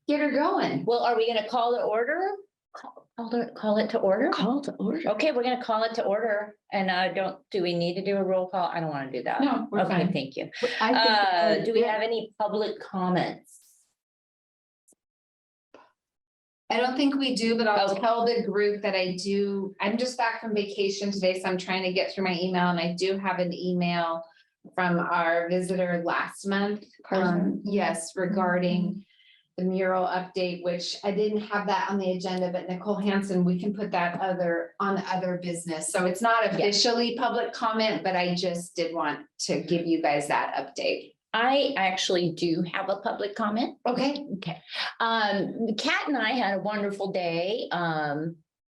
get her going. Well, are we gonna call to order? Call it to order? Call to order. Okay, we're gonna call it to order, and do we need to do a roll call? I don't wanna do that. No, we're Okay, fine. thank you. I think Do we have any public comments? I don't think we do, but I'll Okay. tell the group that I do. I'm just back from vacation today, so I'm trying to get through my email, and I do have an email from our visitor last month. Carson? Yes, regarding the mural update, which I didn't have that on the agenda, but Nicole Hansen, we can put that on other business. So it's not officially public comment, but I just did want to give you guys that update. I actually do have a public comment. Okay. Okay. Kat and I had a wonderful day, on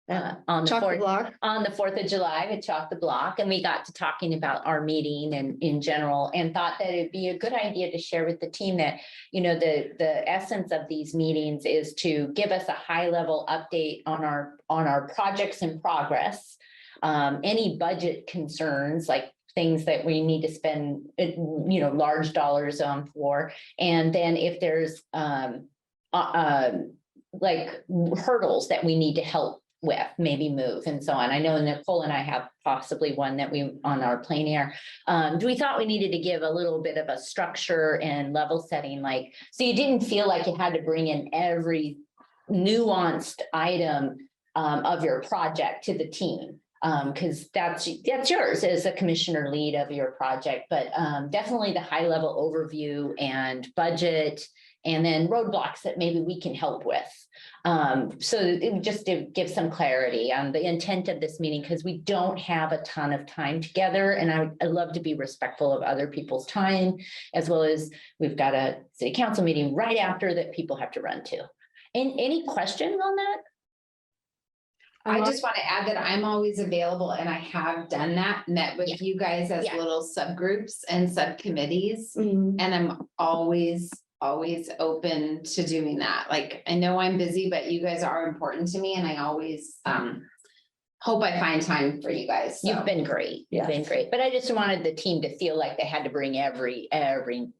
the Chock the 4th, block. on the 4th of July with Chalk the Block, and we got to talking about our meeting and in general, and thought that it'd be a good idea to share with the team that, the essence of these meetings is to give us a high level update on our projects in progress. Any budget concerns, like things that we need to spend, large dollars on for. And then if there's like hurdles that we need to help with, maybe move and so on. I know Nicole and I have possibly one that we on our plein air. We thought we needed to give a little bit of a structure and level setting, like, so you didn't feel like you had to bring in every nuanced item of your project to the team. Because that's yours as a commissioner lead of your project, but definitely the high level overview and budget, and then roadblocks that maybe we can help with. So it just to give some clarity on the intent of this meeting, because we don't have a ton of time together, and I love to be respectful of other people's time, as well as we've got a city council meeting right after that people have to run to. And any questions on that? I just want to add that I'm always available, and I have done that, met with you guys as little subgroups and subcommittees. Mhm. And I'm always open to doing that. Like, I know I'm busy, but you guys are important to me, and I always hope I find time for you guys. So. You've been great. You've been great. But I just wanted the team to feel like they had to bring every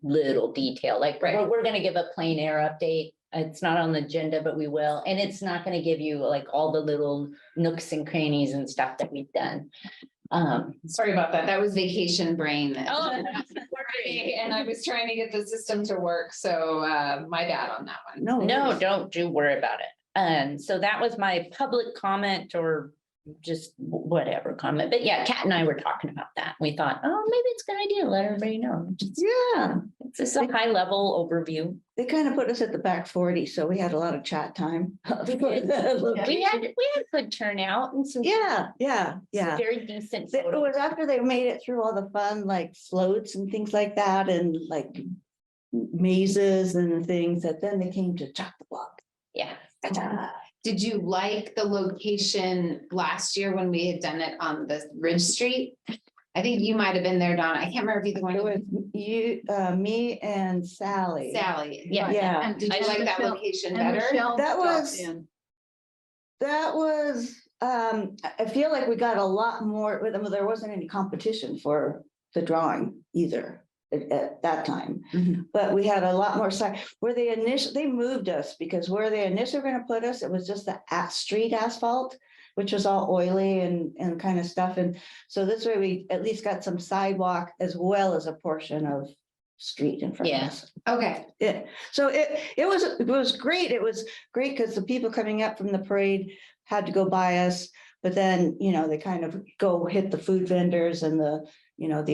little detail. Like, we're going to give a plein air update. It's not on the agenda, but we will. And it's not going to give you like all the little nooks and crannies and stuff that we've done. Sorry about that. That was vacation brain. Oh, and I was trying to get the system to work. So my bad on that one. No, don't you worry about it. And so that was my public comment, or just whatever comment. But yeah, Kat and I were talking about that. We thought, oh, maybe it's a good idea to let everybody know. It's just a high level overview. They kind of put us at the back 40, so we had a lot of chat time. We had good turnout and some very decent It was after they made it through all the fun, like floats and things like that, and like mazes and things, that then they came to Chock the Block. Yeah. Did you like the location last year when we had done it on the Ridge Street? I think you might have been there, Donna. I can't remember if either one. It was you, me, and Sally. Sally. Yeah. And did you like that location better? That was. I feel like we got a lot more. There wasn't any competition for the drawing either at that time, but we had a lot more side where they moved us, because where they initially were going to put us, it was just the street asphalt, which was all oily and kind of stuff. And so this way we at least got some sidewalk as well as a portion of street in front of us. Okay. Yeah. So it was great. It was great because the people coming up from the parade had to go by us, but then, they kind of go hit the food vendors and the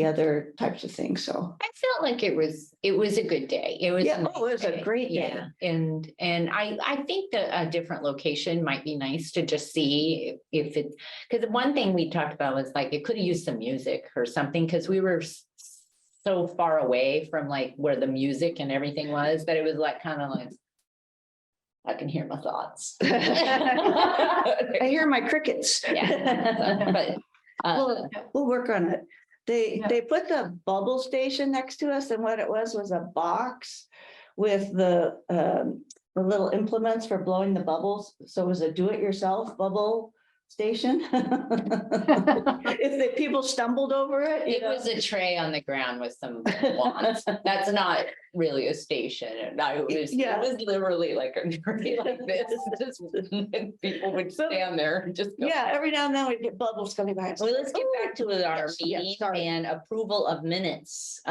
other types of things. So I felt like it was a good day. It was it was a great day. Yeah. And I think that a different location might be nice to just see if it's, because one thing we talked about was like, it could have used some music or something, because we were so far away from like where the music and everything was, that it was like kind of like, I can hear my thoughts. I hear my crickets. Yeah. But we'll work on it. They put the bubble station next to us, and what it was a box with the little implements for blowing the bubbles. So it was a do-it-yourself bubble station. If the people stumbled over it. It was a tray on the ground with some wands. That's not really a station. Yeah. It was literally like a tray like this. And people would stand there and just go. Yeah, every now and then we get bubbles coming by. Well, let's get back to our Yes, yes, meeting sorry. and approval of minutes.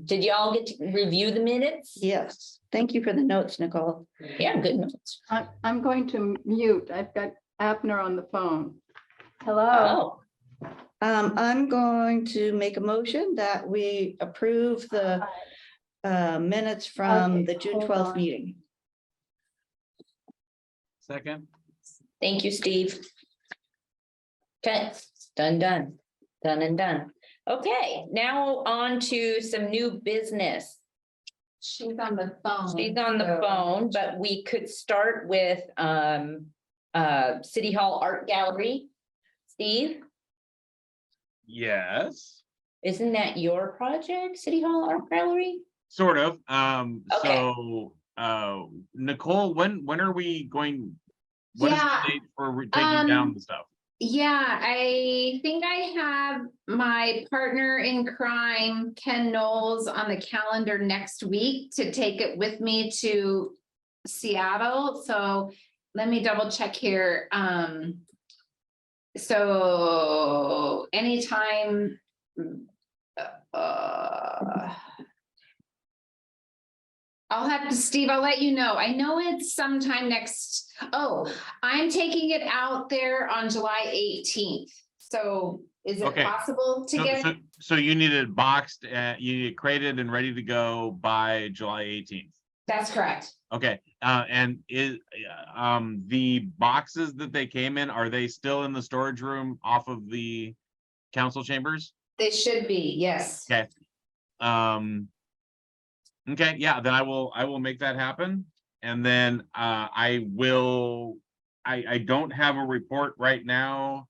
Did you all get to review the minutes? Yes, thank you for the notes, Nicole. Yeah, good notes. I'm going to mute. I've got Abner on the phone. Hello. Oh, I'm going to make a motion that we approve the minutes from Okay, the June hold 12th on. meeting. Second. thank you, Steve. Okay, done and done. Okay, now on to some new business. She's on the phone. She's on the so- phone, but we could start with City Hall Art Gallery. Steve, Yes, isn't that your project, City Hall Art Gallery? sort of. Okay. So, Nicole, when are we going? What is Yeah, the date for taking down the stuff? Yeah, I think I have my partner in crime, Ken Knowles, on the calendar next week to take it with me to Seattle. So let me double check here. So anytime. I'll have to, Steve, I'll let you know. I know it's sometime next, I'm taking it out there on July 18th. So is it Okay. possible to So, get? so you need it boxed, you need it crated and ready to go by July 18th. That's correct. Okay, and the boxes that they came in, are they still in the storage room off of the council chambers? They should be, yes. Okay. Okay, yeah, then I will make that happen. And then I don't have a report right now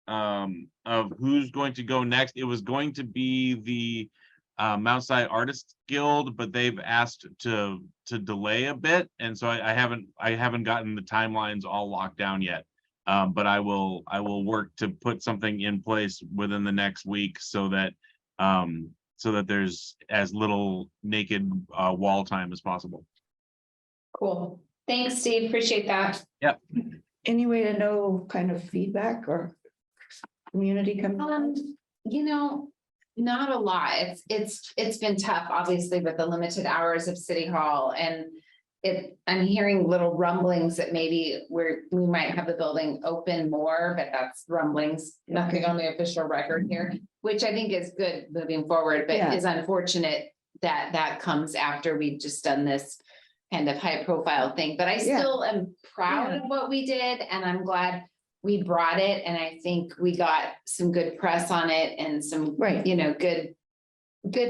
of who's going to go next. It was going to be the Mount Si Artists Guild, but they've asked to delay a bit. And so I haven't gotten the timelines all locked down yet. But I will work to put something in place within the next week so that there's as little naked wall time as possible. Cool. Thanks, Steve. Appreciate that. Yep. Any way to know kind of feedback or community coming? You know, not a lot. It's been tough, obviously, with the limited hours of City Hall, and I'm hearing little rumblings that maybe we might have the building open more, but that's rumblings, nothing on the official record here, which I think is good moving forward, but Yeah. is unfortunate that that comes after we've just done this kind of high profile thing, but I Yeah. still am proud Yeah. of what we did, and I'm glad we brought it, and I think we got some good press on it and some, Right. good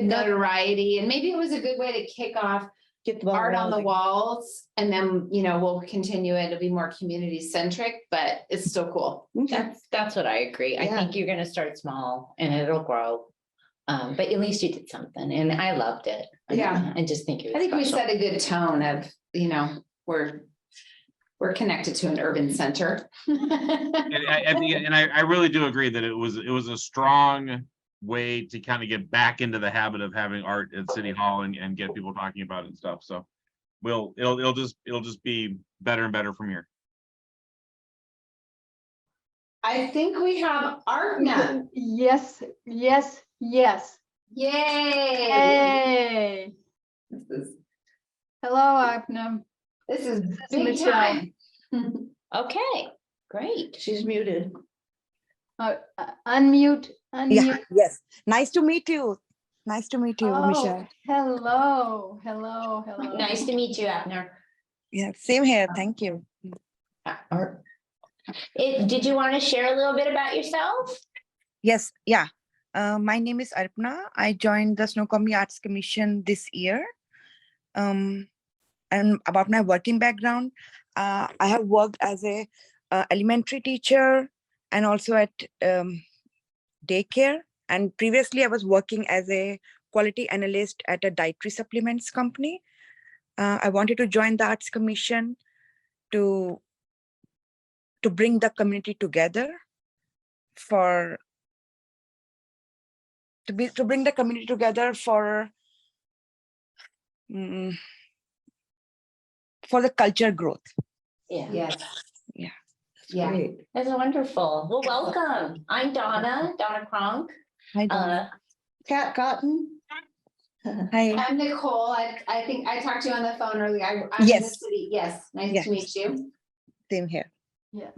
notoriety, and maybe it was a good way to kick off Get the ball art on the rolling. walls, and then, we'll continue it. It'll be more community centric, but it's still cool. Okay. That's what I agree. I Yeah. think you're gonna start small and it'll grow. But at least you did something and I loved it. Yeah. I just think it was I think we special. set a good tone of, we're connected to an urban center. And I really do agree that it was a strong way to kind of get back into the habit of having art at City Hall and get people talking about it and stuff. So it'll just be better and better from here. I think we have art now. Yes. Yay. Hey. Hello, Abner. This is is big Michelle. time. Okay, great. She's muted. Unmute. Yeah, yes. Nice to meet you. Nice to meet you, Oh, Michelle. hello. Nice to meet you, Abner. Yeah, same here. Thank you. Did you want to share a little bit about yourself? Yes, yeah. My name is Arpana. I joined the Snoqualmie Arts Commission this year. And about my working background, I have worked as a elementary teacher and also at daycare. And previously I was working as a quality analyst at a dietary supplements company. I wanted to join the Arts Commission to to bring the community together for to bring the community together mm, for the culture growth. Yeah. Yes. That's Yeah. great. That's wonderful. Well, welcome. I'm Donna Cronk. Hi, Donna. Kat Cotton? Hi. I'm Nicole. I think I talked to you on the phone earlier. I'm in the Yes. city. Yes, nice Yes. to meet you. Same here. Yes.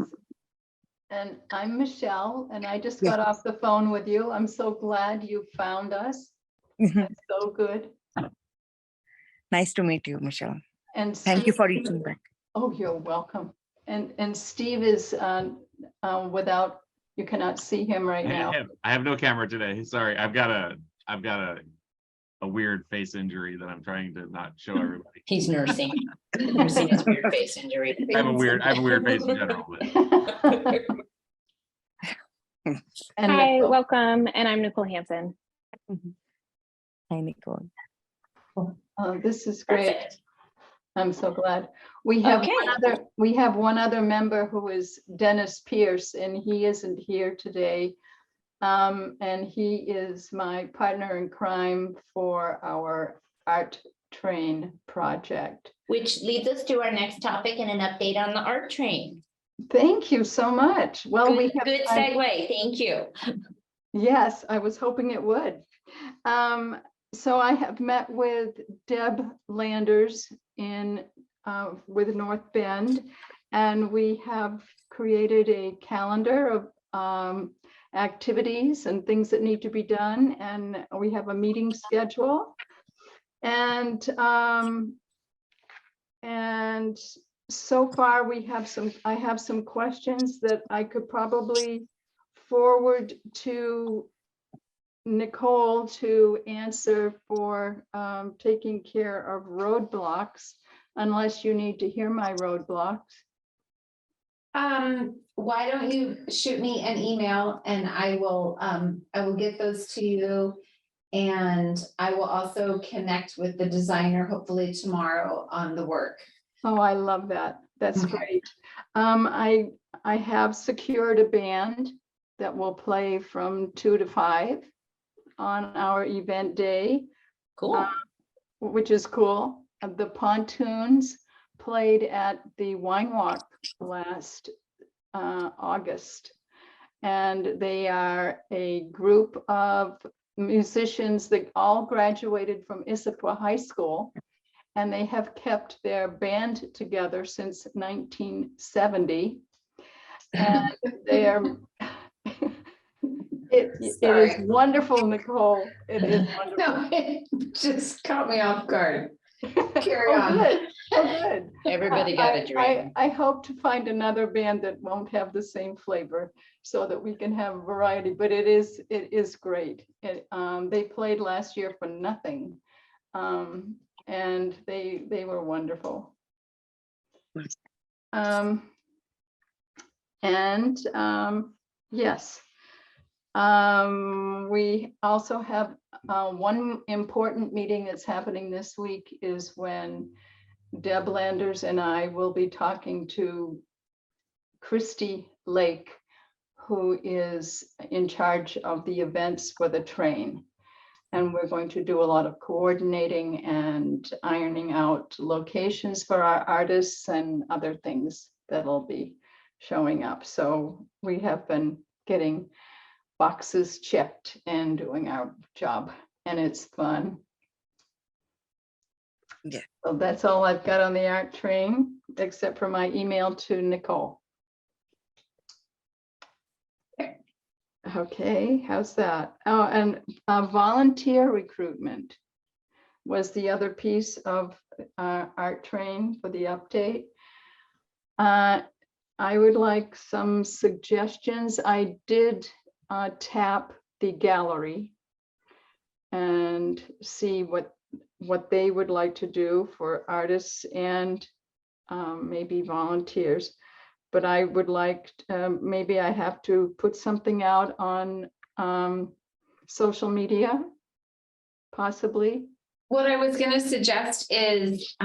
And I'm Michelle, and I just Yeah. got off the phone with you. I'm so glad you found us. That's so good. Nice to meet you, Michelle. And Thank you Steve- for reaching back. Oh, you're welcome. And Steve is without, you cannot see him right now. I have no camera today. Sorry, I've got a weird face injury that I'm trying to not show everybody. He's nursing. Nursing his weird face injury. I have a weird face in general. But And Hi, Nicole. welcome, and I'm Nicole Hansen. Hi, Nicole. This is great. Perfect. I'm so glad. We have Okay. one other member who is Dennis Pierce, and he isn't here today. And he is my partner in crime for our Art Train project. Which leads us to our next topic and an update on the art train. Thank you so much. Well, we have. Good segue. Thank you. Yes, I was hoping it would. So I have met with Deb Landers with North Bend, and we have created a calendar of activities and things that need to be done, and we have a meeting schedule. And so far I have some questions that I could probably forward to Nicole to answer for taking care of roadblocks, unless you need to hear my roadblocks. Why don't you shoot me an email and I will get those to you. And I will also connect with the designer hopefully tomorrow on the work. Oh, I love that. That's Okay. great. I have secured a band that will play from 2 to 5 on our event day, Cool. which is cool. The Pontoons played at the Wine Walk last August. And they are a group of musicians that all graduated from Issaquah High School. And they have kept their band together since 1970. And they are, it is wonderful, Nicole. It is wonderful. No, it just caught me off guard. Carry Oh, on. good. Oh, good. Everybody got a dream. I hope to find another band that won't have the same flavor so that we can have variety, but it is great. They played last year for nothing. And they were wonderful. Yes. We also have one important meeting that's happening this week is when Deb Landers and I will be talking to Christy Lake, who is in charge of the events for the train. And we're going to do a lot of coordinating and ironing out locations for our artists and other things that'll be showing up. So we have been getting boxes checked and doing our job, and it's fun. Yeah. So that's all I've got on the art train, except for my email to Nicole. Okay, how's that? Oh, and volunteer recruitment was the other piece of art train for the update. I would like some suggestions. I did tap the gallery and see what they would like to do for artists and maybe volunteers. But I would like, maybe I have to put something out on social media, possibly. What I was gonna suggest is,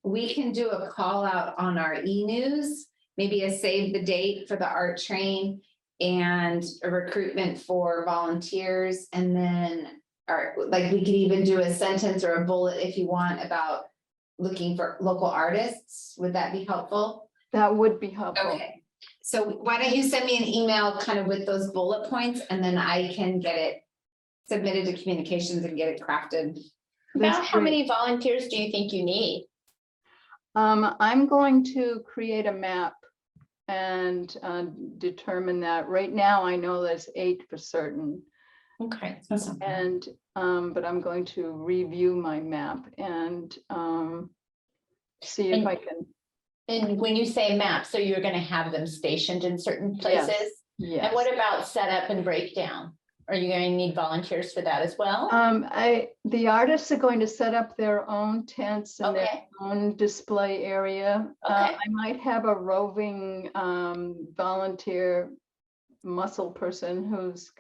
we can do a call out on our e-news maybe a save the date for the art train and a recruitment for volunteers, and then, or like, we could even do a sentence or a bullet if you want about looking for local artists. Would that be helpful? That would be helpful. Okay, so why don't you send me an email kind of with those bullet points, and then I can get it submitted to communications and get it crafted. About That's how great. many volunteers do you think you need? I'm going to create a map and determine that. Right now, I know there's 8 for certain. Okay. And, but I'm going to review my map and see if And- I can. And when you say map, so you're gonna have them stationed in certain Yes, places? Yes. And what about setup and breakdown? Are you going to need volunteers for that as well? The artists are going to set up their own tents and their Okay, own display area. Okay. I might have a roving volunteer muscle person who's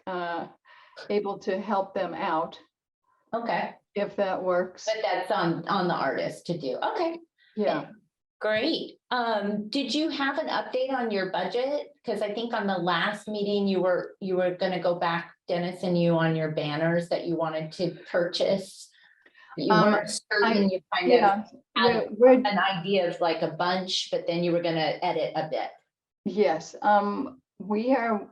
able to help them out, okay, if that works. but that's on the artist to do. Okay, Yeah. great. Did you have an update on your budget? Because I think on the last meeting, you were gonna go back, Dennis and you, on your banners that you wanted to purchase. You weren't certain, you kind of Yeah, had we're an idea of like a bunch, but then you were gonna edit a bit. yes, we are,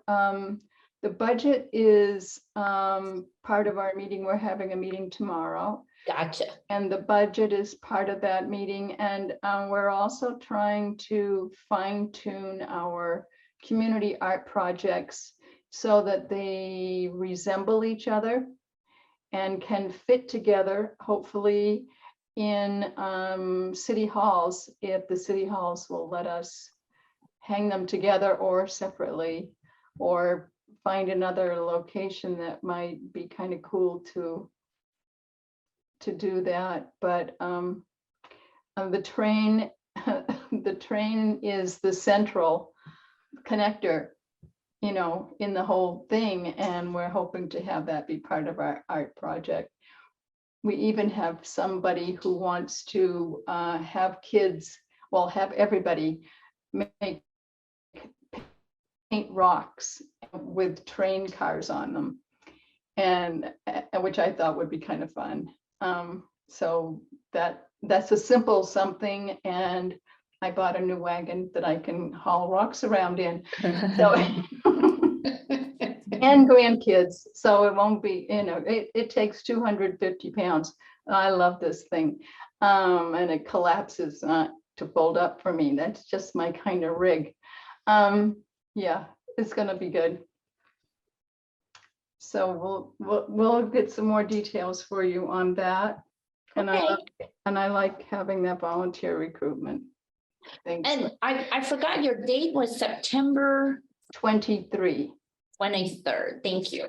the budget is part of our meeting. We're having a meeting tomorrow. Gotcha. And the budget is part of that meeting. And we're also trying to fine tune our community art projects so that they resemble each other and can fit together, hopefully, in city halls, if the city halls will let us hang them together or separately, or find another location that might be kind of cool to do that. But the train, the train is the central connector, you know, in the whole thing, and we're hoping to have that be part of our art project. We even have somebody who wants to have kids, well, have everybody paint rocks with train cars on them, and which I thought would be kind of fun. So that's a simple something, and I bought a new wagon that I can haul rocks around in. So and grandkids, so it won't be, you know, it takes 250 pounds. I love this thing. And it collapses to fold up for me. That's just my kind of rig. Yeah, it's gonna be good. So we'll get some more details for you on that. And I like having that volunteer recruitment. Thanks. And I forgot your date was September 23. 23rd. Thank you.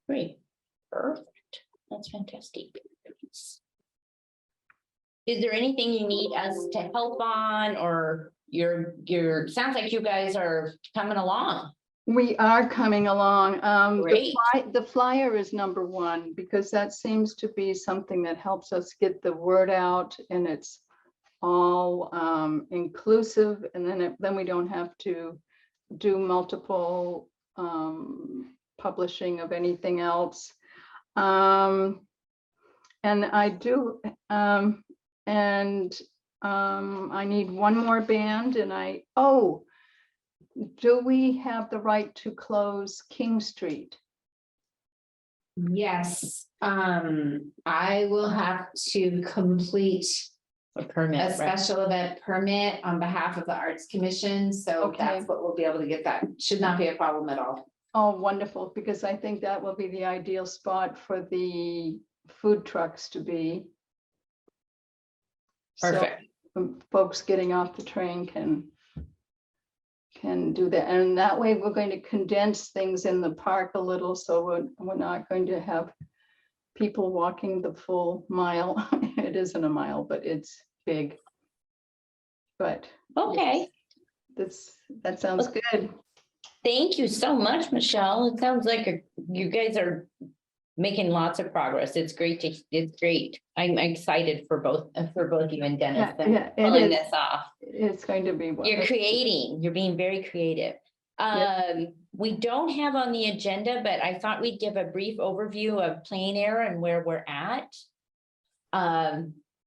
Great. Perfect. That's fantastic. Is there anything you need us to help on, or sounds like you guys are coming along? We are coming along. Great. The flyer is number one, because that seems to be something that helps us get the word out, and it's all inclusive, and then we don't have to do multiple publishing of anything else. And I do, I need one more band, and do we have the right to close King Street? Yes, I will have to complete A permit. a right? special event permit on behalf of the Arts Commission, so Okay. that's what we'll be able to get. That should not be a problem at all. Oh, wonderful, because I think that will be the ideal spot for the food trucks to be. So, Perfect. folks getting off the train can do that, and that way we're going to condense things in the park a little, so we're not going to have people walking the full mile. It isn't a mile, but it's big. But Okay. that sounds good. Thank you so much, Michelle. It sounds like you guys are making lots of progress. It's great it's great. I'm excited for both you and Dennis Yeah, yeah, it pulling is. this off. It's going to be. You're being very creative. We don't have on the agenda, but I thought we'd give a brief overview of plein air and where we're at.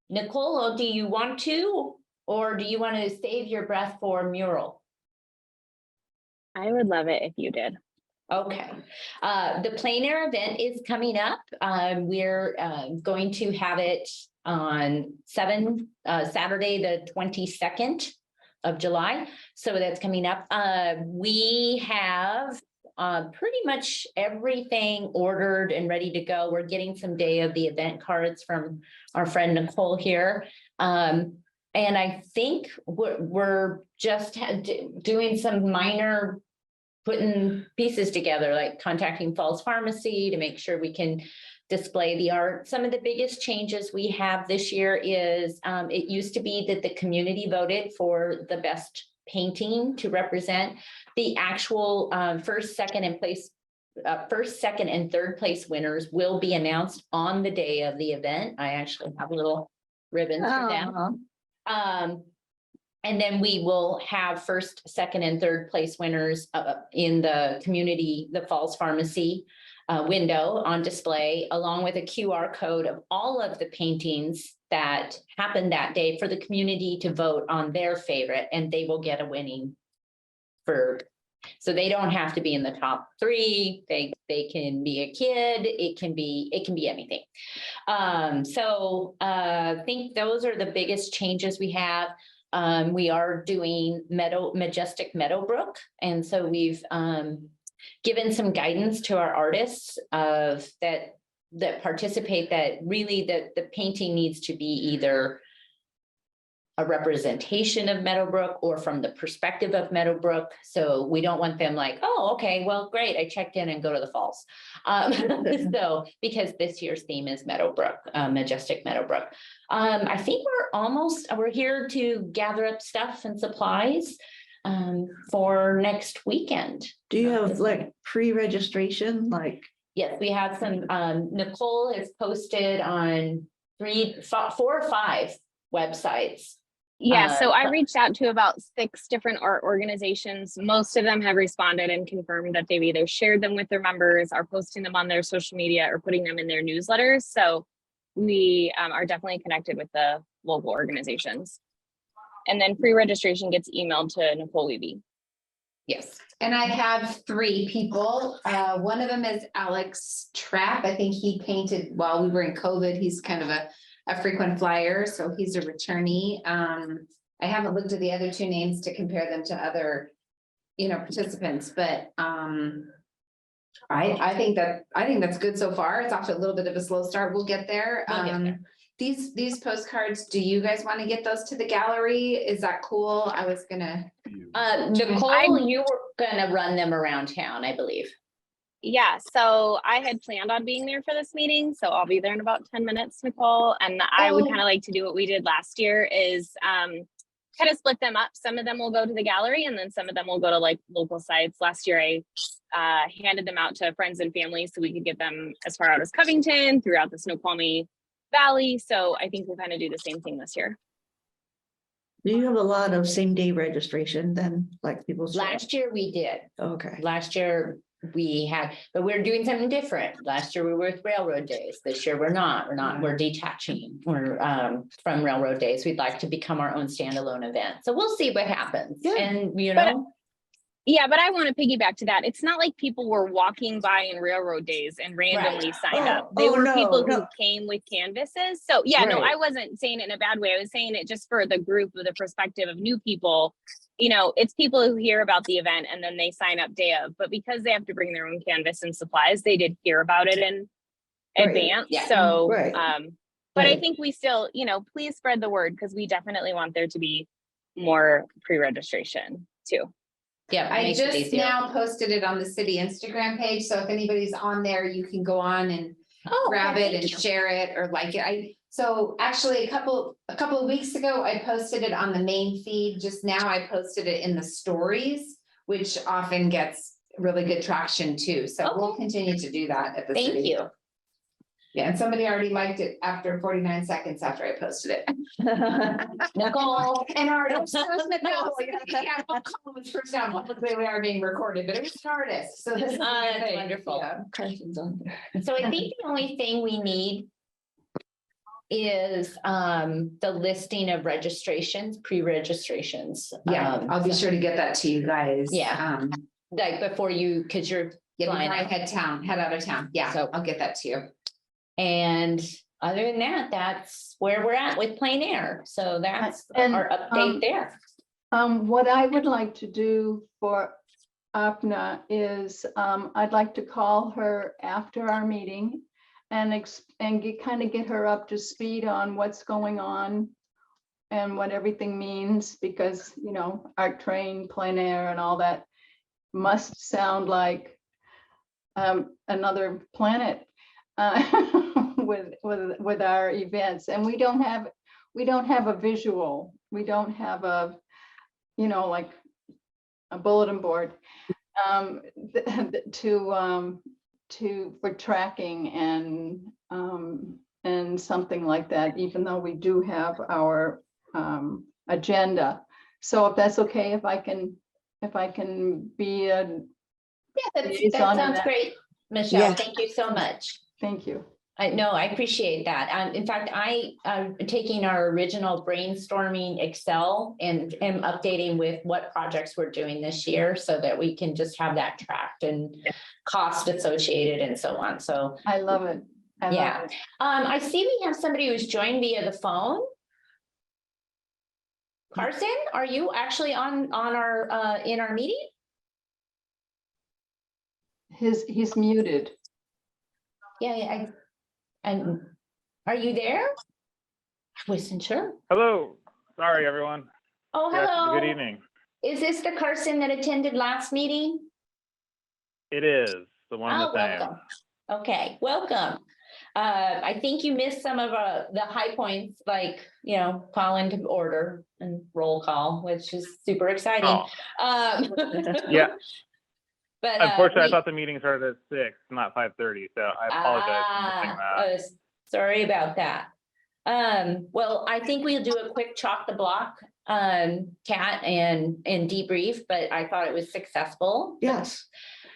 Nicole, do you want to, or do you want to save your breath for mural? I would love it if you did. Okay, the plein air event is coming up. We're going to have it on Saturday, the 22nd of July. So that's coming up. We have pretty much everything ordered and ready to go. We're getting some day of the event cards from our friend Nicole here. And I think we're just doing some minor putting pieces together, like contacting Falls Pharmacy to make sure we can display the art. Some of the biggest changes we have this year is it used to be that the community voted for the best painting to represent the actual first, second, and third place winners will be announced on the day of the event. I actually have a little ribbon for them. And then we will have first, second, and third place winners in the community, the Falls Pharmacy window on display, along with a QR code of all of the paintings that happened that day for the community to vote on their favorite, and they will get a winning so they don't have to be in the top 3. They can be a kid. It can be anything. So I think those are the biggest changes we have. We are doing Majestic Meadowbrook. And so we've given some guidance to our artists that participate, that really the painting needs to be either a representation of Meadowbrook or from the perspective of Meadowbrook. So we don't want them like, oh, okay, well, great, I checked in and go to the falls. So because this year's theme is Meadowbrook, Majestic Meadowbrook. I think we're here to gather up stuff and supplies for next weekend. Do you have like pre-registration, like? Yes, we have some, Nicole has posted on 4 or 5 websites. Yeah, so I reached out to about 6 different art organizations. Most of them have responded and confirmed that they've either shared them with their members, are posting them on their social media, or putting them in their newsletters. So we are definitely connected with the local organizations. And then pre-registration gets emailed to Nicole Weeby. Yes. And I have 3 people. One of them is Alex Trapp. I think he painted while we were in COVID. He's kind of a frequent flyer, so he's a returnee. I haven't looked at the other 2 names to compare them to other, participants, but I think that's good so far. It's off to a little bit of a slow start. We'll get there. These postcards, do you guys want to get those to the gallery? Is that cool? I was gonna. Nicole, you were gonna run them around town, I believe. Yeah, so I had planned on being there for this meeting, so I'll be there in about 10 minutes, Nicole. And I would kind of like to do what we did last year, is kind of split them up. Some of them will go to the gallery, and then some of them will go to like local sites. Last year, I handed them out to friends and family so we could get them as far out as Covington, throughout the Snoqualmie Valley. So I think we'll kind of do the same thing this year. Do you have a lot of same day registration then, like people? Last year we did. Okay. Last year we had, but we're doing something different. Last year we were with Railroad Days. This year we're not. We're detaching. We're from Railroad Days. We'd like to become our own standalone event. So we'll see what happens. Yeah. And Yeah, but I want to piggyback to that. It's not like people were walking by in Railroad Days and randomly signed up. They were people who came with canvases. So yeah, no, I wasn't saying it in a bad way. I was saying it just for the group, of the perspective of new people. It's people who hear about the event and then they sign up day of. But because they have to bring their own canvas and supplies, they did hear about it in advance. Yeah. So, but I think we still, please spread the word, because we definitely want there to be more pre-registration too. Yeah, I just now posted it on the city Instagram page, so if anybody's on there, you can go on and grab it and share it or like it. So actually a couple of weeks ago, I posted it on the main feed. Just now I posted it in the stories, which often gets really good traction too. So we'll continue to do that at the city. Thank you. Yeah, and somebody already liked it after 49 seconds after I posted it. Nicole. And artist. So it was Nicole, yeah, one column was first down, publicly we are being recorded, but it was an artist, so this is. a good That's thing, wonderful. yeah. Carson's on there. So I think the only thing we need is the listing of registrations, pre-registrations. Yeah, I'll be sure to get that to you guys. Yeah. Like before you, because you're Yeah, before flying I out. head out of town. Yeah, So- I'll get that to you. And other than that, that's where we're at with plein air. So that's And, our update there. What I would like to do for Apna is, I'd like to call her after our meeting and kind of get her up to speed on what's going on and what everything means, because, you know, art train, plein air and all that must sound like another planet with our events. And we don't have a visual. We don't have a, you know, like a bulletin board for tracking and something like that, even though we do have our agenda. So if that's okay, if I can be a, Yeah, that liaison in sounds that. great, Michelle. Yeah. Thank you so much. thank you. I appreciate that. In fact, I'm taking our original brainstorming Excel and am updating with what projects we're doing this year so that we can just have that tracked and cost associated and so on. So, I love it. I love yeah. it. I see we have somebody who's joined via the phone. Carson, are you actually on our in our meeting? He's muted. Yeah, and are you there? I wasn't sure. Hello. Sorry, everyone. Oh, Yes, hello. good evening. Is this the Carson that attended last meeting? It is the one Oh, the same. welcome. Okay, welcome. I think you missed some of the high points, like, you know, call into order and roll call, which is super exciting. Oh, Um, yeah. But Unfortunately, I thought the meeting started at 6, not 5:30. So I apologize for missing that. Sorry about that. Well, I think we'll do a quick chalk the block, Kat, and debrief, but I thought it was successful. Yes,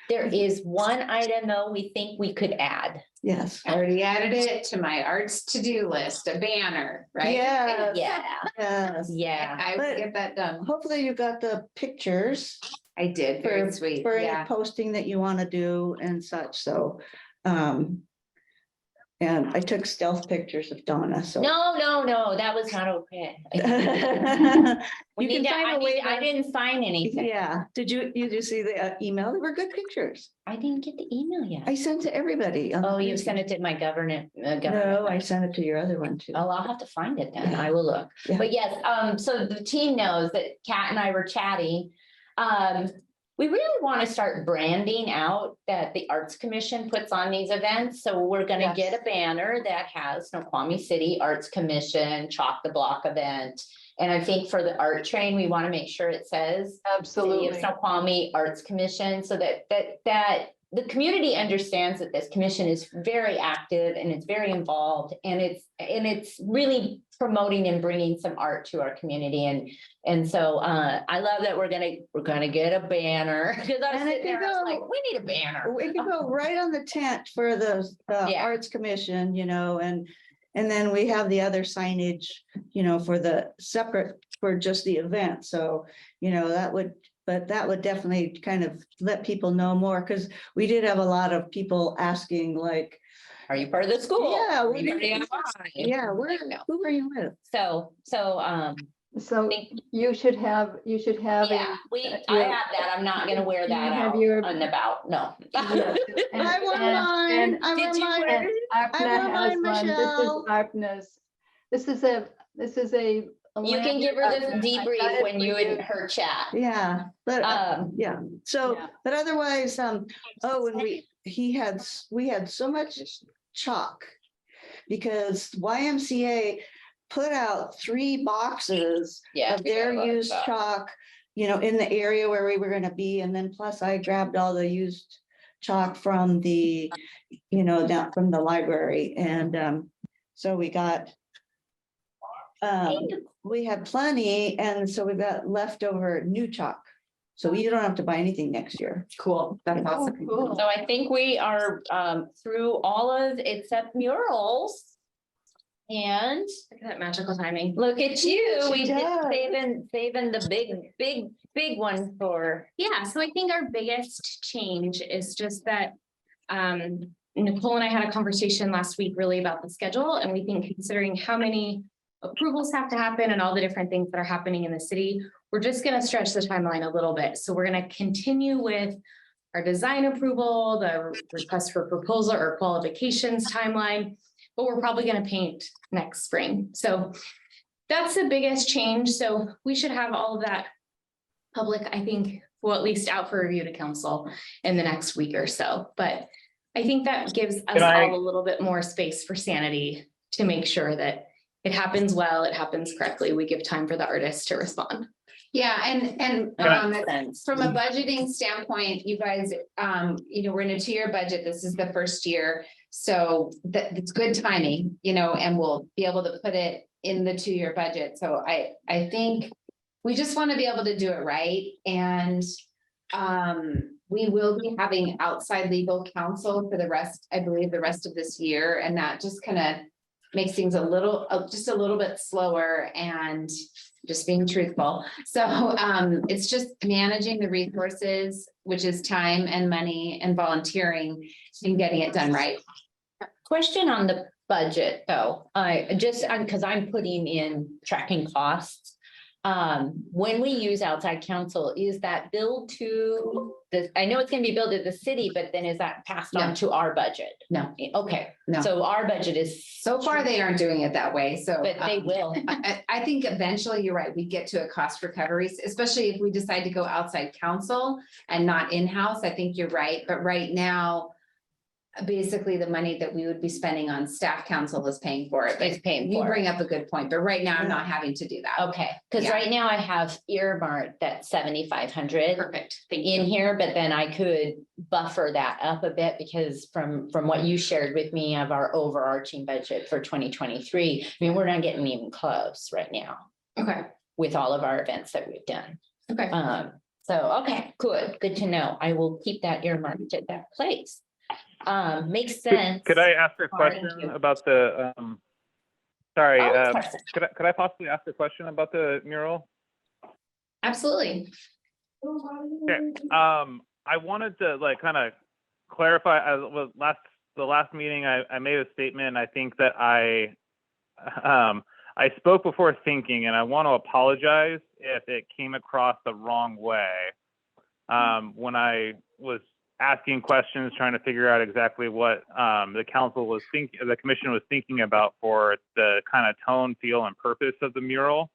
There is one item though we think we could add. yes. I already added it to my arts to-do list, a banner, right? Yes. Yeah, Yes. yeah. I will get that done. Hopefully you got the pictures I did, very sweet, for any yeah. posting that you want to do and such, so. And I took stealth pictures of Donna, so. No, that was not okay. We You can need to, find a way I to, didn't sign anything. yeah, you did see the email? They were good pictures. I didn't get the email yet. I sent to everybody. on Oh, the you page. sent it to my government. No, I sent it to your other one too. Oh, I'll have to find it then. I will look. Yeah. But yes, so the team knows that Kat and I were chatting. We really want to start branding out that the Arts Commission puts on these events. So we're going to Yes. get a banner that has Snoqualmie City Arts Commission, Chalk the Block event. And I think for the art train, we want to make sure it says City of Absolutely. Snoqualmie Arts Commission, so that the community understands that this commission is very active and it's very involved, and it's really promoting and bringing some art to our community. And so I love that we're gonna get a banner, because I was And it sitting there, can I was go- like, we need a banner. We can go right on the tent for the Yeah. Arts Commission, you know, and then we have the other signage, you know, for the separate, for just the event. So, you know, that would definitely kind of let people know more, because we did have a lot of people asking like, Are you part of the school? Yeah, Are we you part of did. the yeah, No. who are you with? So So think- you should have yeah, I have that. I'm not gonna wear You that have out your- and about, no. Yes, and- I wore and- mine, and- I wore Did you mine. wear And it? I Apna wore has mine, one. Michelle. This is a. You can give her the lanyard. I got debrief it when for you and her chat. Yeah, but yeah, so, Yeah. but otherwise, and we had so much chalk. Because YMCA put out 3 boxes Yeah. of their used chalk, you know, in the area where we were gonna be, and then plus I grabbed all the used chalk from the, down from the library. And so we got, we had plenty, and so we got leftover new chalk. So you don't have to buy anything next year. Cool, that's awesome. Cool. So I think we are through all of except murals. And Look at that magical timing. look at you, She we does. just saving the big one for. Yeah, so I think our biggest change is just that Nicole and I had a conversation last week really about the schedule, and we think considering how many approvals have to happen and all the different things that are happening in the city, we're just gonna stretch the timeline a little bit. So we're gonna continue with our design approval, the request for proposal or qualifications timeline, but we're probably gonna paint next spring. So that's the biggest change. So we should have all of that public, I think, well, at least out for review to council in the next week or so. But I think that gives us all a little bit more space for sanity to make sure that it happens well, it happens correctly. We give time for the artist to respond. Yeah, and Makes sense. from a budgeting standpoint, you guys, we're in a 2-year budget. This is the first year. So it's good timing, and we'll be able to put it in the 2-year budget. So I think we just want to be able to do it right. And we will be having outside legal counsel for the rest of this year. And that just kind of makes things just a little bit slower, and just being truthful. So it's just managing the resources, which is time and money and volunteering, and getting it done right. Question on the budget, though, because I'm putting in tracking costs. When we use outside counsel, is that billed to I know it's gonna be billed to the city, but then is that passed on No. to our budget? No. Okay, No. so our budget is. So far, they aren't doing it that way, so. But they will. I think eventually, you're right, we get to a cost recovery, especially if we decide to go outside counsel and not in-house. I think you're right, but right now, basically the money that we would be spending on staff counsel is paying for it. Is paying You for it. bring up a good point, but right now I'm not having to do that. Okay, because Yeah. right now I have earmarked that 7,500 Perfect. Thank in you. here, but then I could buffer that up a bit because from what you shared with me of our overarching budget for 2023, I mean, we're not getting even close right now Okay, with all of our events that we've done. okay. So, okay, good to know. I will keep that earmarked at that place. Makes sense. Could I ask a Thank question you. about the, sorry, Oh, of course. could I possibly ask a question about the mural? Absolutely. Okay, I wanted to like kind of clarify, the last meeting, I made a statement. I think that I spoke before thinking, and I want to apologize if it came across the wrong way. When I was asking questions, trying to figure out exactly what the commission was thinking about for the kind of tone, feel, and purpose of the mural.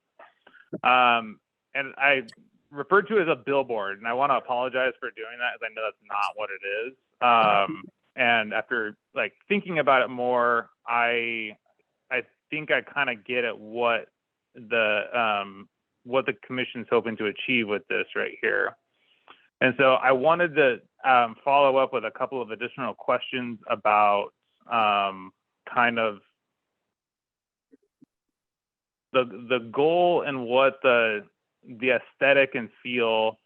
And I referred to it as a billboard, and I want to apologize for doing that, as I know that's not what it is. And after like thinking about it more, I think I kind of get at what the commission's hoping to achieve with this right here. And so I wanted to follow up with a couple of additional questions about kind of the goal and what the aesthetic and feel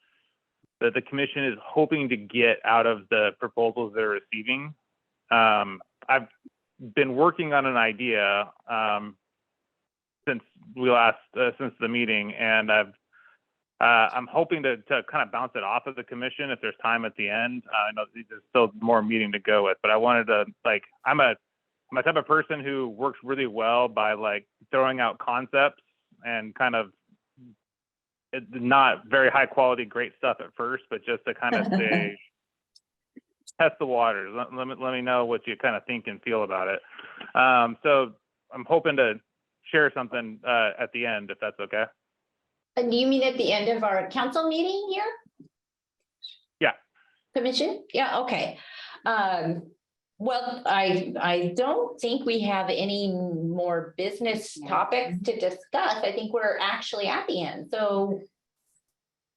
that the commission is hoping to get out of the proposals they're receiving. I've been working on an idea since the meeting, and I'm hoping to kind of bounce it off of the commission if there's time at the end. I know there's still more meeting to go with, but I wanted to I'm a type of person who works really well by like throwing out concepts and kind of not very high quality, great stuff at first, but just to kind of say, test the waters. Let me know what you kind of think and feel about it. So I'm hoping to share something at the end, if that's okay. And do you mean at the end of our council meeting here? Yeah. Commission? Yeah, okay. Well, I don't think we have any more business topics to discuss. I think we're actually at the end. So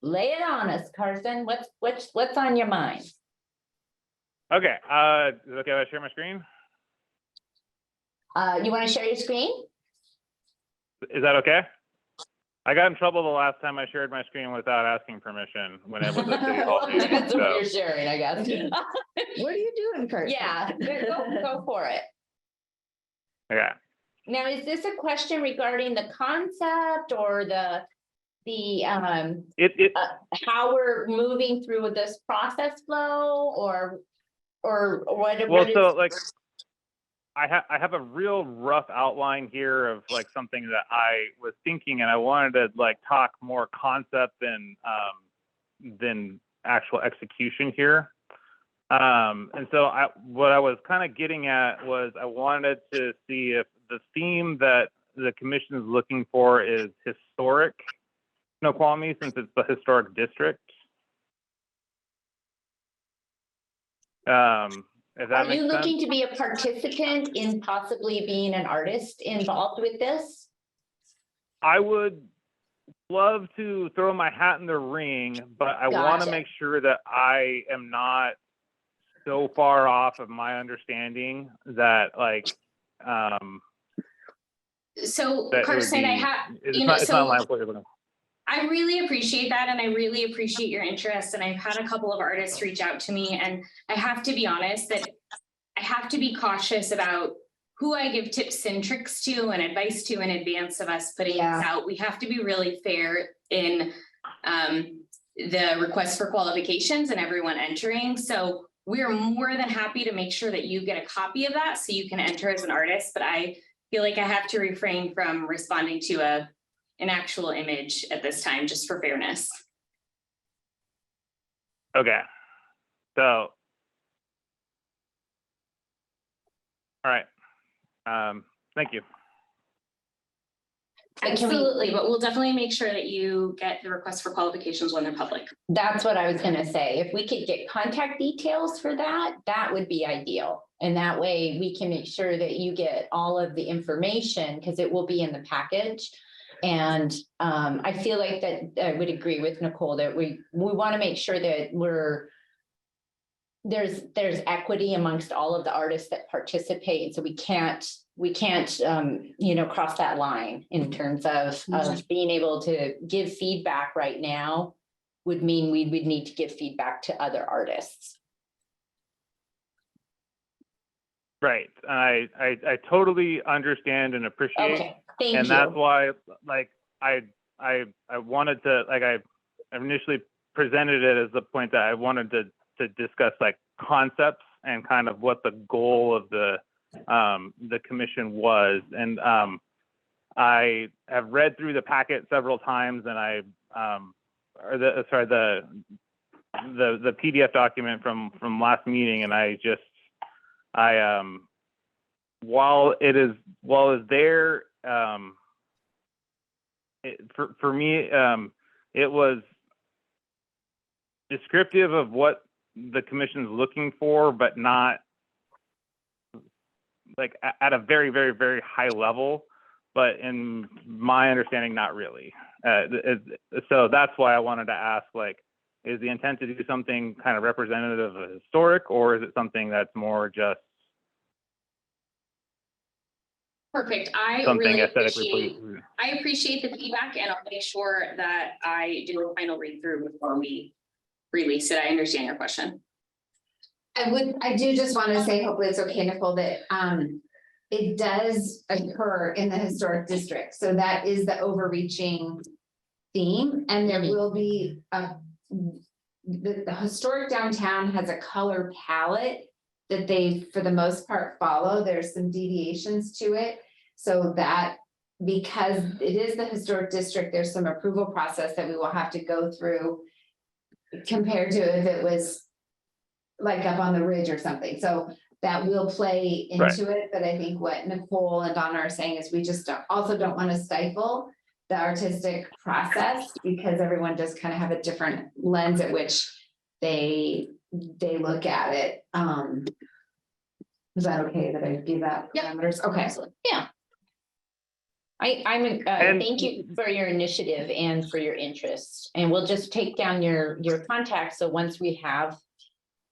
lay it on us, Carson. What's on your mind? Okay, is it okay if I share my screen? You want to share your screen? Is that okay? I got in trouble the last time I shared my screen without asking permission when it was a city hall meeting. Depends on what So, you're sharing, I guess. What are you doing, Kurt? Yeah, go for it. okay. Now, is this a question regarding the concept or the how we're moving through this process flow or what? Well, what so is- like, I have a real rough outline here of like something that I was thinking, and I wanted to like talk more concept than actual execution here. And so what I was kind of getting at was I wanted to see if the theme that the commission is looking for is historic Snoqualmie, since it's the historic district. If that Are you makes sense. looking to be a participant in possibly being an artist involved with this? I would love to throw my hat in the ring, but I want to Gotcha. make sure that I am not so far off of my understanding that like So that it would Carson, I be- have, it's you know, not so my what you're looking for. I really appreciate that, and I really appreciate your interest, and I've had a couple of artists reach out to me, and I have to be honest that I have to be cautious about who I give tips and tricks to and advice to in advance of us putting Yeah. this out. We have to be really fair in the request for qualifications and everyone entering. So we're more than happy to make sure that you get a copy of that so you can enter as an artist, but I feel like I have to refrain from responding to an actual image at this time, just for fairness. Okay. So, all right. Thank you. And can we- Absolutely, but we'll definitely make sure that you get the request for qualifications when they're public. That's what I was gonna say. If we could get contact details for that, that would be ideal. And that way we can make sure that you get all of the information because it will be in the package. And I feel like that I would agree with Nicole that we want to make sure that there's equity amongst all of the artists that participate. So we can't cross that line in terms of being able to give feedback right now would mean we would need to give feedback to other artists. Right. I totally understand and appreciate. Okay, thank you. And that's why, like, I wanted to, like, I initially presented it as the point that I wanted to discuss like concepts and kind of what the goal of the commission was. And I have read through the packet several times, and the PDF document from last meeting, and while it's there, for me, it was descriptive of what the commission's looking for, but not like at a very, very, very high level. But in my understanding, not really. So that's why I wanted to ask, like, is the intent to do something kind of representative of historic, or is it something that's more just Perfect. I something really aesthetically appreciate the feedback, and I'll make sure that I do a final read through before we release it. I understand your question. I do just want to say, hopefully it's okay, Nicole, that it does occur in the historic district. So that is the overreaching theme, and there will be the historic downtown has a color palette that they, for the most part, follow. There's some deviations to it. So that, because it is the historic district, there's some approval process that we will have to go through compared to if it was like up on the ridge or something. So that will play into it. But I think what Nicole and Donna are saying is we just also don't want to stifle the artistic process, because everyone does kind of have a different lens at which they look at it. Is that okay that I give that parameters? Okay. Yeah. Thank you for your initiative and for your interest. And we'll just take down your contact. So once we have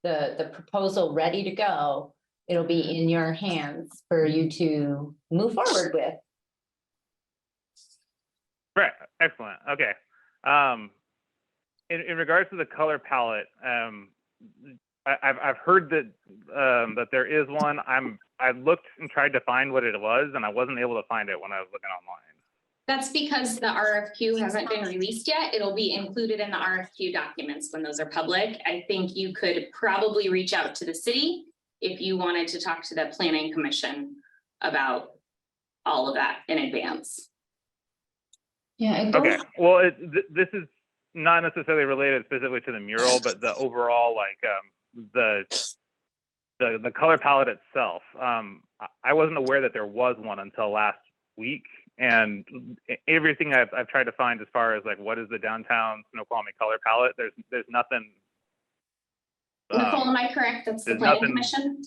the proposal ready to go, it'll be in your hands for you to move forward with. Right, excellent, okay. In regards to the color palette, I've heard that that there is one. I looked and tried to find what it was, and I wasn't able to find it when I was looking online. That's because the RFQ hasn't been released yet. It'll be included in the RFQ documents when those are public. I think you could probably reach out to the city if you wanted to talk to the planning commission about all of that in advance. Yeah. Okay, well, this is not necessarily related specifically to the mural, but the overall, like, the color palette itself. I wasn't aware that there was one until last week, and everything I've tried to find as far as like what is the downtown Snoqualmie color palette, there's nothing. Nicole, am I correct? That's the planning commission?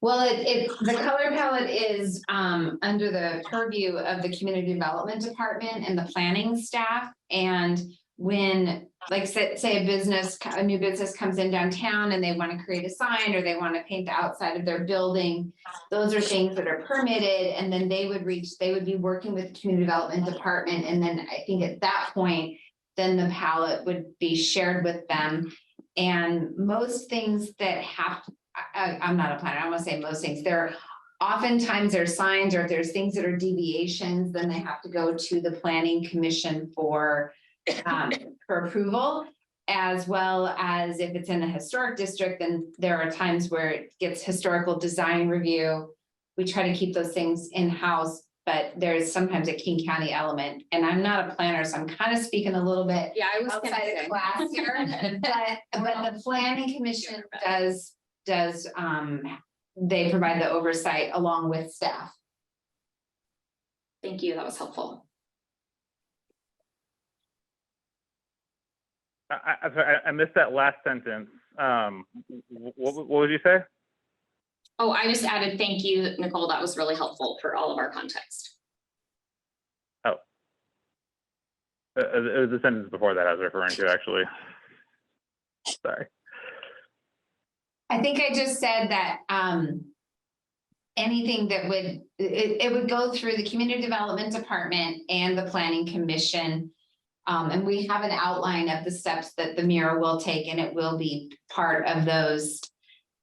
Well, the color palette is under the purview of the community development department and the planning staff. And when, like, say a new business comes in downtown and they want to create a sign or they want to paint the outside of their building, those are things that are permitted. And then they would be working with the community development department. And then I think at that point, then the palette would be shared with them. And most things that I'm not a planner, I want to say most things, oftentimes there's signs, or if there's things that are deviations, then they have to go to the planning commission for approval, as well as if it's in a historic district, then there are times where it gets historical design review. We try to keep those things in-house, but there's sometimes a King County element, and I'm not a planner, so I'm kind of speaking a little bit outside of class here, but the planning commission does they provide the oversight along with staff. Thank you, that was helpful. I missed that last sentence. What would you say? Oh, I just added, thank you, Nicole. That was really helpful for all of our context. Oh. It was the sentence before that I was referring to, actually. Sorry. I think I just said that anything that it would go through the community development department and the planning commission. And we have an outline of the steps that the mural will take, and it will be part of those.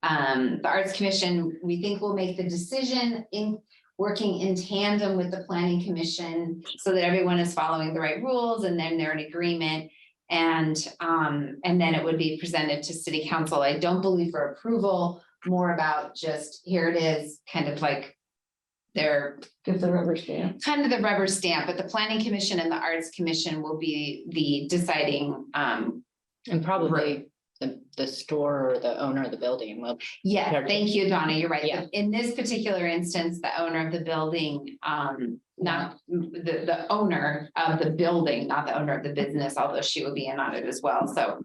The Arts Commission, we think, will make the decision in working in tandem with the planning commission so that everyone is following the right rules, and then they're in agreement. And then it would be presented to city council. I don't believe for approval, more about just here it is, kind of like Give the rubber stamp. kind of the rubber stamp, but the planning commission and the arts commission will be the deciding. And probably the store or the owner of the building will. Yeah, thank you, Donna, you're right. Yeah. In this particular instance, the owner of the building, not the owner of the building, not the owner of the business, although she will be in on it as well. So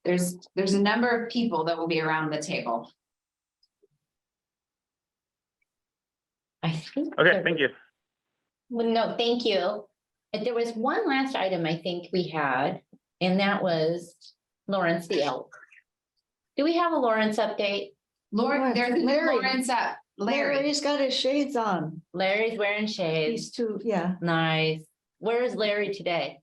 there's a number of people that will be around the table. I think. Okay, thank you. Well, no, thank you. And there was one last item I think we had, and that was Lawrence the elk. Do we have a Lawrence update? Lauren, there's Larry. Lawrence up. Larry. Larry's got his shades on. Larry's wearing shades. These two, yeah. Nice. Where is Larry today?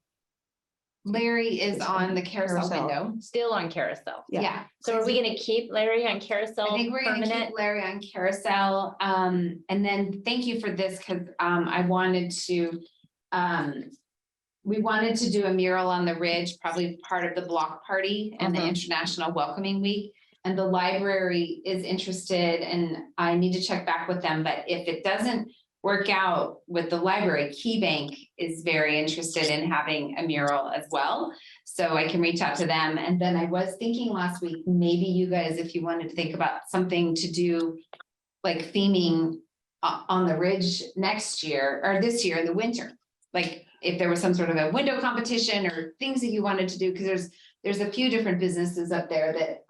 Larry is on the carousel window. Still on carousel. Yeah. So are we gonna keep Larry on carousel I think we're gonna permanent? keep Larry on carousel. And then thank you for this, because I wanted to, we wanted to do a mural on the ridge, probably part of the block party and the International Welcoming Week. And the library is interested, and I need to check back with them, but if it doesn't work out with the library, Key Bank is very interested in having a mural as well. So I can reach out to them. And then I was thinking last week, maybe you guys, if you wanted to think about something to do, like theming on the ridge next year or this year in the winter, like if there was some sort of a window competition or things that you wanted to do, because there's a few different businesses up there that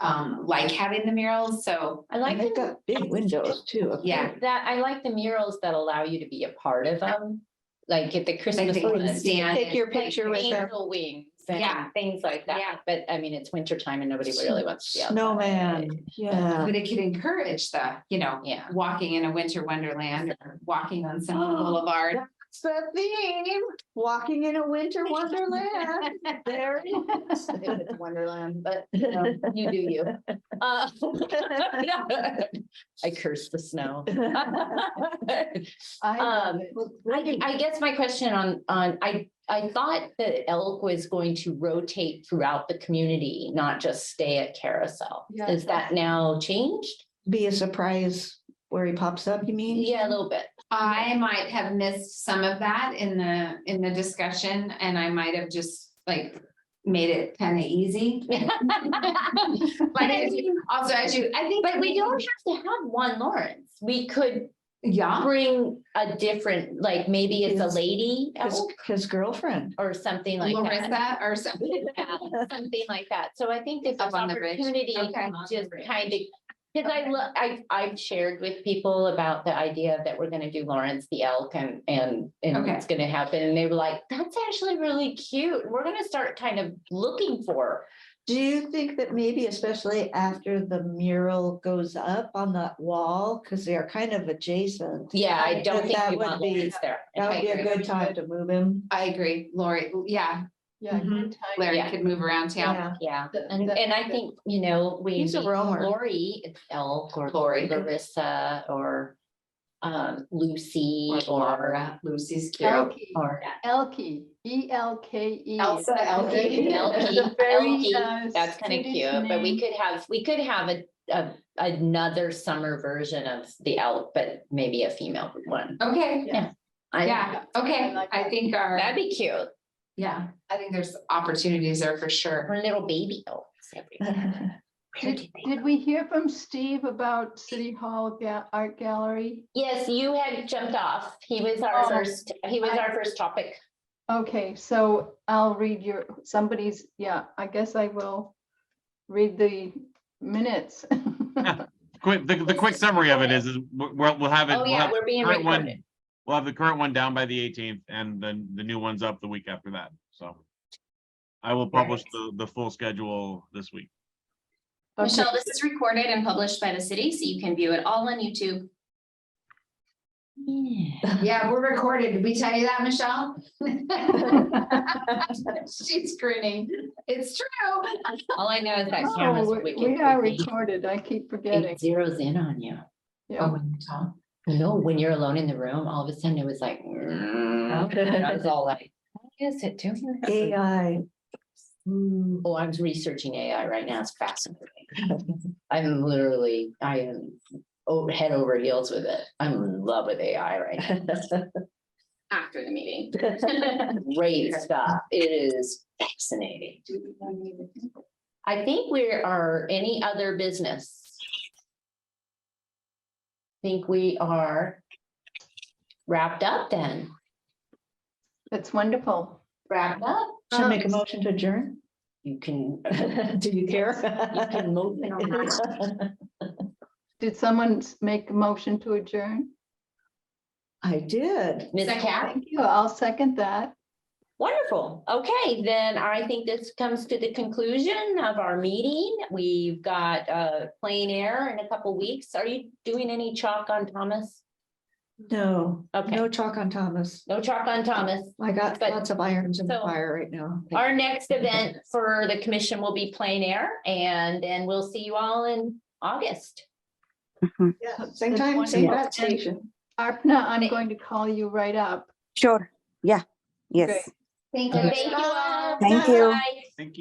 like having the murals. So I like And they've got big windows too. up Yeah. there. that. I like the murals that allow you to be a part of them. Like at the Christmas they can one, stand Take your like picture with them. angel wings Yeah. and things like Yeah. that. But I mean, it's winter time and nobody really wants to be outside. Snowman, yeah. But it could encourage the, Yeah. walking in a winter wonderland or walking on Central Boulevard. That's the theme, walking in a winter wonderland. There it is. It's Wonderland, but you do you. I curse the snow. I love Um, it. I guess my question I thought that elk was going to rotate throughout the community, not just stay at Carousel. Yeah. Is that now changed? Be a surprise where he pops up, you mean? Yeah, a little bit. I might have missed some of that in the discussion, and I might have just like made it kind of easy. But also, I think. But we don't have to have one Lawrence. We could Yeah, bring a different, like maybe it's a His- lady elk His girlfriend. or something like that. Larissa or something. Yeah, something like that. So I think if Up there's on the bridge. opportunity, Okay. just kind of. Because I've shared with people about the idea that we're gonna do Lawrence the elk and Okay. it's gonna happen. And they were like, that's actually really cute. We're gonna start kind of looking for. Do you think that maybe especially after the mural goes up on that wall, because they are kind of adjacent? Yeah, I don't think That we would want be- Lawrence there. That would be a I agree. good time to move him. I agree, Lori. Yeah, Yeah, Mhm. good time. Larry Yeah. could move around town. Yeah. Yeah, The- and the- I think, He's a roamer. Lori, it's elk or Lori. Larissa or Lucy Or or Laura, Lucy's cute. Elkie, or Elkie, E-L-K-E. Elsa, Elkie. It's a very, Elkie. That's kind of Swedish cute, but we name. could have another summer version of the elk, but maybe a female one. Okay, Yeah, yeah, okay, I like I that. think that'd be cute. yeah, I think there's opportunities there for sure. Or little baby elks. everywhere. Where Did we hear from Steve about City Hall Art Gallery? Yes, you had jumped off. He was our Oh, first topic. Okay, so I'll read I guess I will read the minutes. Quick, the quick summary of it is we'll have it. Oh, we'll yeah, have we're being current one- recorded. We'll have the current one down by the 18th and then the new one's up the week after that. So I will publish the full schedule this week. Michelle, this is recorded and published by the city, so you can view it all on YouTube. Yeah. Yeah, we're recorded. Did we tell you that, Michelle? She's grinning. It's true. All I know is that Oh, camera's we wicked. are creepy. recorded. I keep It forgetting. zeroes in on you. Yeah. when you talk. No, when you're alone in the room, all of a sudden it was like, and I was all like, what is it doing? AI. Oh, I was researching AI right now. It's fascinating. I am head over heels with it. I'm in love with AI right now. After the meeting. Great stuff. It is fascinating. I think we are any other business. Think we are wrapped up then. That's wonderful. Wrapped up. Should I make a motion to adjourn? You can. Do you care? You can motion on that. Did someone make a motion to adjourn? I did. Ms. Cat? Thank you. I'll second that. Wonderful. Okay, then I think this comes to the conclusion of our meeting. We've got plain air in a couple weeks. Are you doing any chalk on Thomas? No, Okay. no chalk on Thomas. No chalk on Thomas. I got But- lots of irons in the so- fire right now. Our next event for the commission will be plain air, and then we'll see you all in August. Yeah, same time, same wonderful. bat station. Arpna, I'm going to call you right up. Sure. Yeah. Great. Yes. Thank Thank you. you all. Thank you. Bye. Thank you.